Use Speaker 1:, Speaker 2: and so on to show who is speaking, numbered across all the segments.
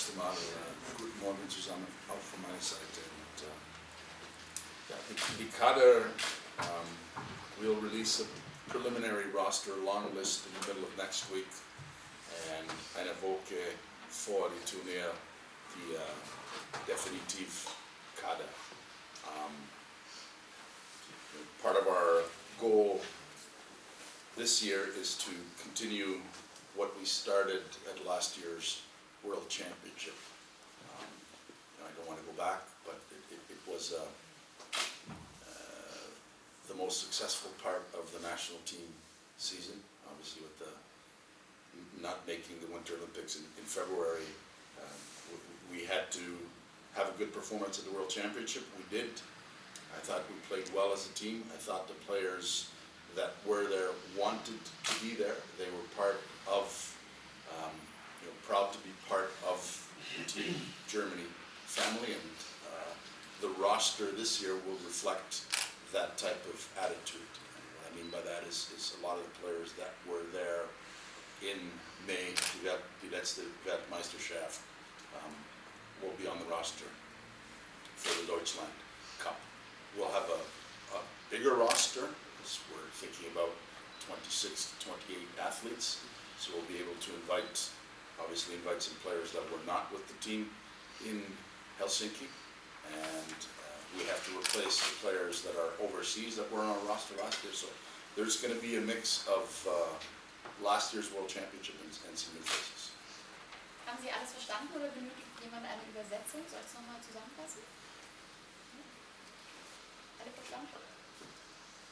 Speaker 1: erste Mal. Guten Morgen zusammen, auch von meiner Seite. Und, the Kader will release a preliminary roster long list in the middle of next week. And eine Woche vor die Turnier die definitiv Kader. Part of our goal this year is to continue what we started at last year's World Championship. I don't want to go back, but it was the most successful part of the national team season, obviously with the not making the Winter Olympics in February. We had to have a good performance at the World Championship. We did. I thought we played well as a team. I thought the players that were there wanted to be there. They were part of, proud to be part of the Team Germany family, and the roster this year will reflect that type of attitude. And what I mean by that is a lot of the players that were there in May, die letzte Weltmeisterschaft, will be on the roster for the Deutschland Cup. We'll have a bigger roster, because we're thinking about 26 to 28 athletes, so we'll be able to obviously invite some players that were not with the team in Helsinki, and we have to replace the players that are overseas that were on our roster last year, so there's going to be a mix of last year's World Championship and some new faces.
Speaker 2: Haben Sie alles verstanden oder benötigt jemand eine Übersetzung? Soll ich es nochmal zusammenfassen? Alle verstanden?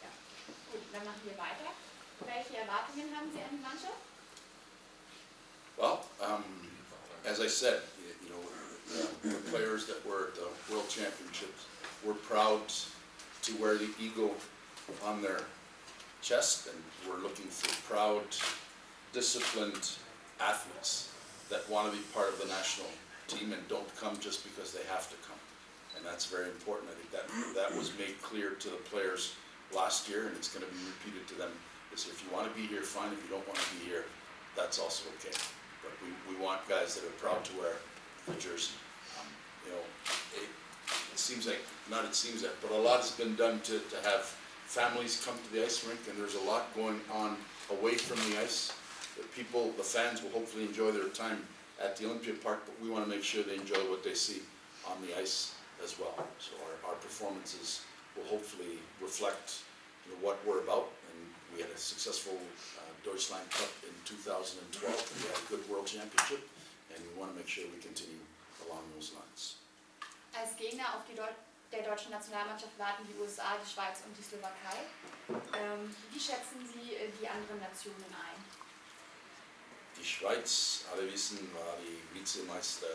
Speaker 2: Ja. Gut, dann machen wir weiter. Welche Erwartungen haben Sie an die Mannschaft?
Speaker 1: Well, as I said, the players that were at the World Championships were proud to wear the eagle on their chest, and we're looking for proud, disciplined athletes that want to be part of the national team and don't come just because they have to come. And that's very important. I think that was made clear to the players last year, and it's going to be repeated to them this year. If you want to be here, fine. If you don't want to be here, that's also okay. But we want guys that are proud to wear the jersey. It seems like, but a lot has been done to have families come to the ice rink, and there's a lot going on away from the ice. The fans will hopefully enjoy their time at the Olympiapark, but we want to make sure they enjoy what they see on the ice as well. So our performances will hopefully reflect what we're about. And we had a successful Deutschland Cup in 2012. We had a good World Championship, and we want to make sure we continue along those lines.
Speaker 2: Als Gegner auf der deutschen Nationalmannschaft warten die USA, die Schweiz und die Slowakei. Wie schätzen Sie die anderen Nationen ein?
Speaker 1: Die Schweiz, alle wissen, war die Vizemeister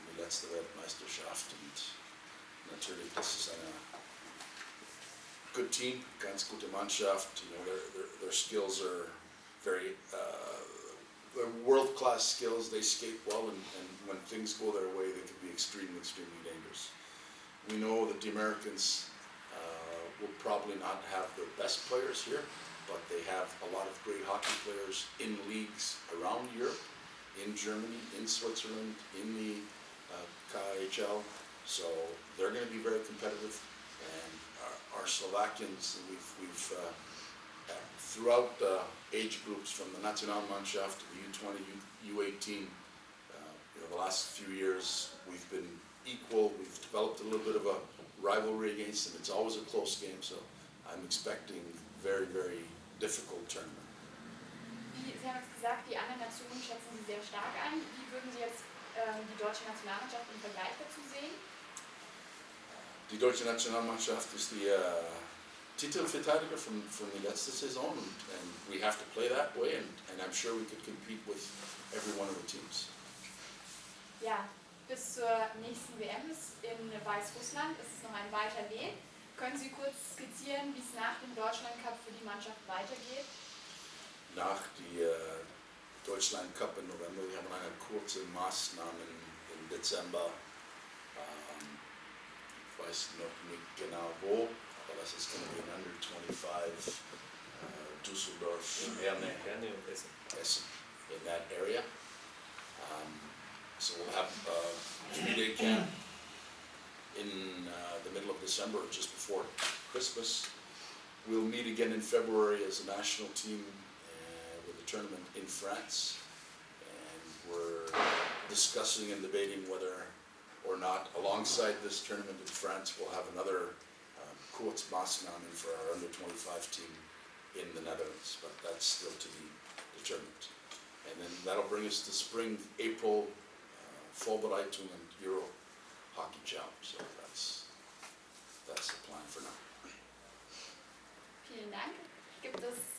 Speaker 1: in der letzten Weltmeisterschaft, und natürlich, das ist eine good team, ganz gute Mannschaft. Their skills are very they're world-class skills. They skate well, and when things go their way, they can be extremely, extremely dangerous. We know that the Americans will probably not have their best players here, but they have a lot of great hockey players in leagues around Europe, in Germany, in Switzerland, in the KHL. So they're going to be very competitive. And our Slovakians, we've throughout the age groups from the Nationalmannschaft to the U20, U18, the last few years we've been equal. We've developed a little bit of a rivalry against them. It's always a close game, so I'm expecting very, very difficult tournament.
Speaker 2: Sie haben jetzt gesagt, die anderen Nationen schätzen Sie sehr stark ein. Wie würden Sie jetzt die deutsche Nationalmannschaft im Vergleich dazu sehen?
Speaker 1: Die deutsche Nationalmannschaft ist die Titelverteidiger from the letzte Saison, and we have to play that way, and I'm sure we could compete with every one of the teams.
Speaker 2: Ja, bis zur nächsten WM in Weißrussland ist es noch ein weiter Weg. Können Sie kurz skizzieren, wie es nach dem Deutschland Cup für die Mannschaft weitergeht?
Speaker 1: Nach dem Deutschland Cup im November, wir haben eine kurze Maßnahme im Dezember. Ich weiß noch nicht genau wo, aber das ist going to be an under 25 Düsseldorf, Herne und Essen, in that area. So we'll have a 3-day camp in the middle of December, just before Christmas. We'll meet again in February as a national team with a tournament in France. And we're discussing and debating whether or not, alongside this tournament in France, we'll have another Kurzmaßnahmen for our under-25 team in the Netherlands, but that's still to be determined. And then that'll bring us to spring, April, Vorbereitung and Euro Hockey Challenge. So that's the plan for now.
Speaker 2: Vielen Dank. Gibt es